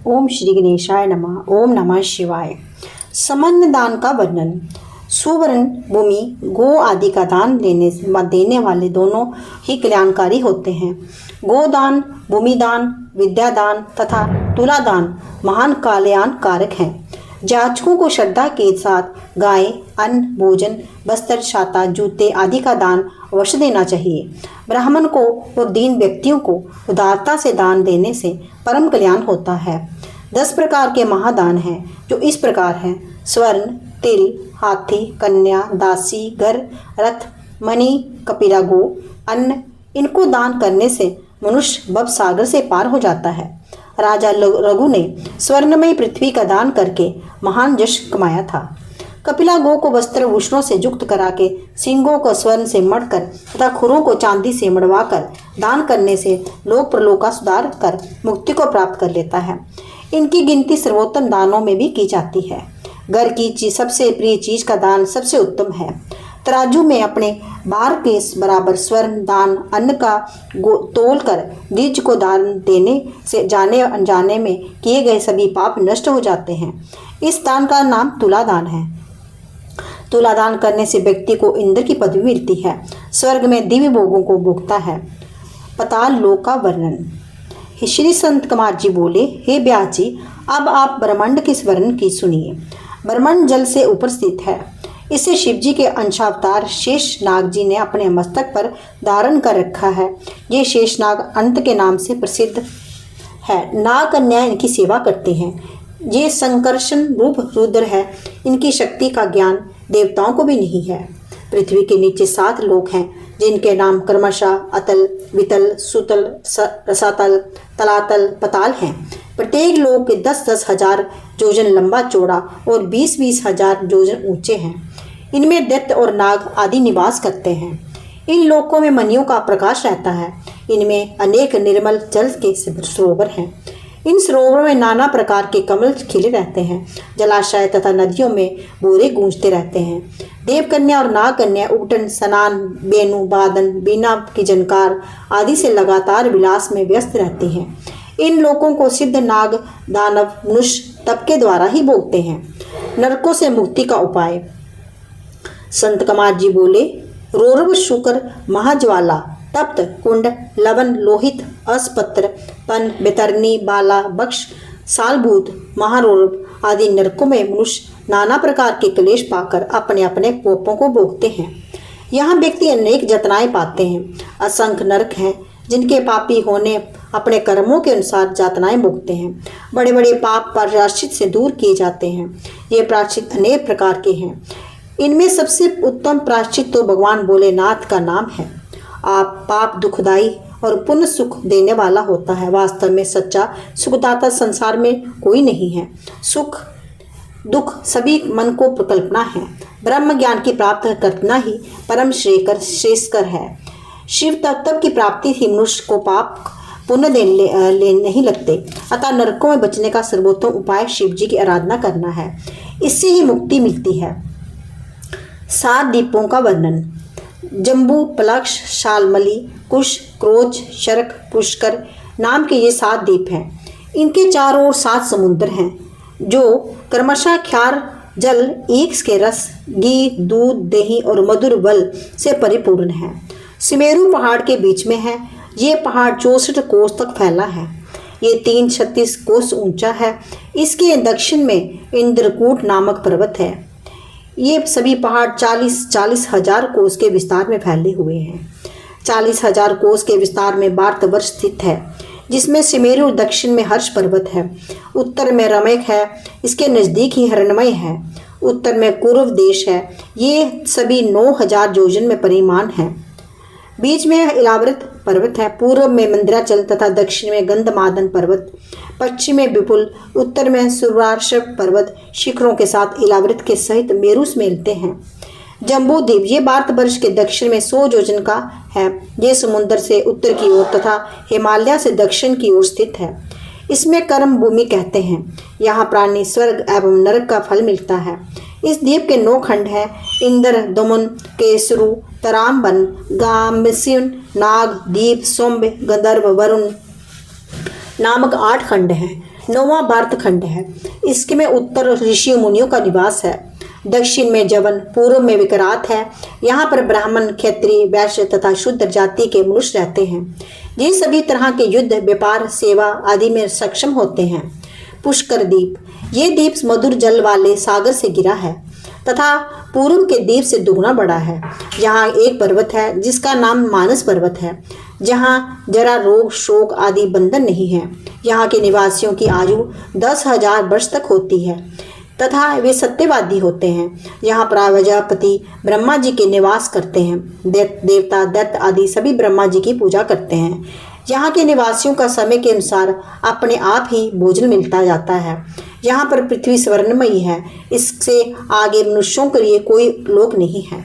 ओम श्री गणेशाय नमः। ओम नमः शिवाय। समन्न दान का वर्णन। सुवर्ण, भूमि, गो आदि का दान देने वाले दोनों ही कल्याणकारी होते हैं। गोदान, भूमिदान, विद्यादान तथा तुलादान महान कल्याण कारक हैं। जाचकों को श्रद्धा के साथ गाय, अन्न, भोजन, वस्त्र, छाता, जूते आदि का दान अवश्य देना चाहिए। ब्राह्मण को और दीन व्यक्तियों को उदारता से दान देने से परम कल्याण होता है। 10 प्रकार के महादान हैं जो इस प्रकार हैं: स्वर्ण, तिल, हाथी, कन्या, दासी, घर, रथ, मणि, कपिला गो, अन्न। इनको दान करने से मनुष्य भव सागर से पार हो जाता है। राजा रघु ने स्वर्णमयी पृथ्वी का दान करके महान यश कमाया था। कपिला गो को वस्त्र भूषणों से युक्त करा के सींगों को स्वर्ण से मढ़कर तथा खुरों को चांदी से मढ़वाकर दान करने से लोक प्रलोक का सुधार कर मुक्ति को प्राप्त कर लेता है। इनकी गिनती सर्वोत्तम दानों में भी की जाती है। घर की सबसे प्रिय चीज का दान सबसे उत्तम है। तराजू में अपने भार के बराबर स्वर्ण दान अन्न का तोल कर द्विज को दान देने से जाने अनजाने में किए गए सभी पाप नष्ट हो जाते हैं। इस दान का नाम तुलादान है। तुलादान करने से व्यक्ति को इंद्र की पदवी मिलती है, स्वर्ग में दिव्य भोगों को भोगता है। पाताल लोक का वर्णन। श्री संत कुमार जी बोले, हे ब्यास जी, अब आप ब्रह्मांड के वर्णन की सुनिए। ब्रह्मांड जल से ऊपर स्थित है। इसे शिव जी के अंशावतार शेष नाग जी ने अपने मस्तक पर धारण कर रखा है। ये शेष नाग अनंत के नाम से प्रसिद्ध है। नाग कन्या इनकी सेवा करते हैं। ये संकर्षण रूप रुद्र है। इनकी शक्ति का ज्ञान देवताओं को भी नहीं है। पृथ्वी के नीचे 7 लोक हैं जिनके नाम क्रमशः अतल, वितल, सुतल, रसातल, तलातल, पताल हैं। प्रत्येक लोक के 10-10 हजार योजन लंबा चौड़ा और 20-20 हजार योजन ऊंचे हैं। इनमें दैत्य और नाग आदि निवास करते हैं। इन लोकों में मणियों का प्रकाश रहता है। इनमें अनेक निर्मल जल के सरोवर हैं। इन सरोवरों में नाना प्रकार के कमल खिले रहते हैं। जलाशय तथा नदियों में बोरे गूंजते रहते हैं। देवकन्या और नाग कन्या उबटन, स्नान, बेनु, बादन, बीना की जनकार आदि से लगातार विलास में व्यस्त रहती हैं। इन लोकों को सिद्ध नाग, दानव, मनुष्य तप के द्वारा ही भोगते हैं। नरकों से मुक्ति का उपाय। संत कुमार जी बोले, रौरव, शुक्र, महाज्वाला, तप्त, कुंड, लवन, लोहित, अस्पत्र, पन, बेतरनी, बाला, बक्ष, सालभूत, महारौरव आदि नरकों में मनुष्य नाना प्रकार के क्लेश पाकर अपने अपने कोपों को भोगते हैं। यहाँ व्यक्ति अनेक यातनाएं पाते हैं। असंख्य नरक हैं जिनके पापी होने अपने कर्मों के अनुसार यातनाएं भोगते हैं। बड़े बड़े पाप प्रायश्चित से दूर किए जाते हैं। ये प्रायश्चित अनेक प्रकार के हैं। इनमें सबसे उत्तम प्रायश्चित तो भगवान भोलेनाथ का नाम है। आप पाप दुखदाई और पुण्य सुख देने वाला होता है। वास्तव में सच्चा सुखदाता संसार में कोई नहीं है। सुख दुख सभी मन को प्रकल्पना है। ब्रह्म ज्ञान की प्राप्त करना ही परम श्रेयस्कर है। शिव तत्व की प्राप्ति ही मनुष्य को पाप पुण्य ले नहीं लगते। अतः नरकों में बचने का सर्वोत्तम उपाय शिव जी की आराधना करना है। इससे ही मुक्ति मिलती है। 7 दीपों का वर्णन। जम्बू, पलक्ष, शालमली, कुश, क्रोच, शरक, पुष्कर नाम के ये 7 द्वीप हैं। इनके चारों ओर 7 समुद्र हैं जो क्रमशः क्षार जल, ईख के रस, घी, दूध, दही और मधुर बल से परिपूर्ण है। सुमेरु पहाड़ के बीच में है। ये पहाड़ 64 कोस तक फैला है। ये 336 कोस ऊंचा है। इसके दक्षिण में इंद्रकूट नामक पर्वत है। ये सभी पहाड़ 40 हजार कोस के विस्तार में फैले हुए हैं। 40,000 कोस के विस्तार में भारतवर्ष स्थित है, जिसमें सुमेरु दक्षिण में हर्ष पर्वत है, उत्तर में रमेक है, इसके नज़दीक ही हिरण्मय है, उत्तर में कुरव देश है। ये सभी 9,000 योजन में परिमाण है। बीच में इलावृत पर्वत है, पूर्व में मंदिराचल तथा दक्षिण में गंधमादन पर्वत, पश्चिम में विपुल, उत्तर में सुरार्ष पर्वत शिखरों के साथ इलावृत के सहित मेरू मिलते हैं। जम्बू द्वीप ये भारतवर्ष के दक्षिण में 100 योजन का है। ये समुद्र से उत्तर की ओर तथा हिमालय से दक्षिण की ओर स्थित है। इसमें कर्म भूमि कहते हैं। यहाँ प्राणी स्वर्ग एवं नरक का फल मिलता है। इस द्वीप के 9 खंड हैं। इंद्र, दमन, केसरु, तरामबन, गामस्युन, नाग, दीप, सोम्ब, गंधर्व, वरुण नामक 8 खंड हैं। 9वां भारत खंड है। इसके में उत्तर ऋषि मुनियों का निवास है, दक्षिण में जवन, पूर्व में विकरात है। यहाँ पर ब्राह्मण, क्षत्रिय, वैश्य तथा शूद्र जाति के मनुष्य रहते हैं। ये सभी तरह के युद्ध, व्यापार, सेवा आदि में सक्षम होते हैं। पुष्कर द्वीप, ये द्वीप मधुर जल वाले सागर से गिरा है तथा पूर्व के द्वीप से दुगना बड़ा है। यहाँ एक पर्वत है जिसका नाम मानस पर्वत है, जहाँ जरा, रोग, शोक आदि बंधन नहीं है। यहाँ के निवासियों की आयु 10,000 वर्ष तक होती है तथा वे सत्यवादी होते हैं। यहाँ प्रजापति ब्रह्मा जी के निवास करते हैं। देवता, दैत्य आदि सभी ब्रह्मा जी की पूजा करते हैं। यहाँ के निवासियों का समय के अनुसार अपने आप ही भोजन मिलता जाता है। यहाँ पर पृथ्वी स्वर्णमयी है, इससे आगे मनुष्यों के लिए कोई लोक नहीं है।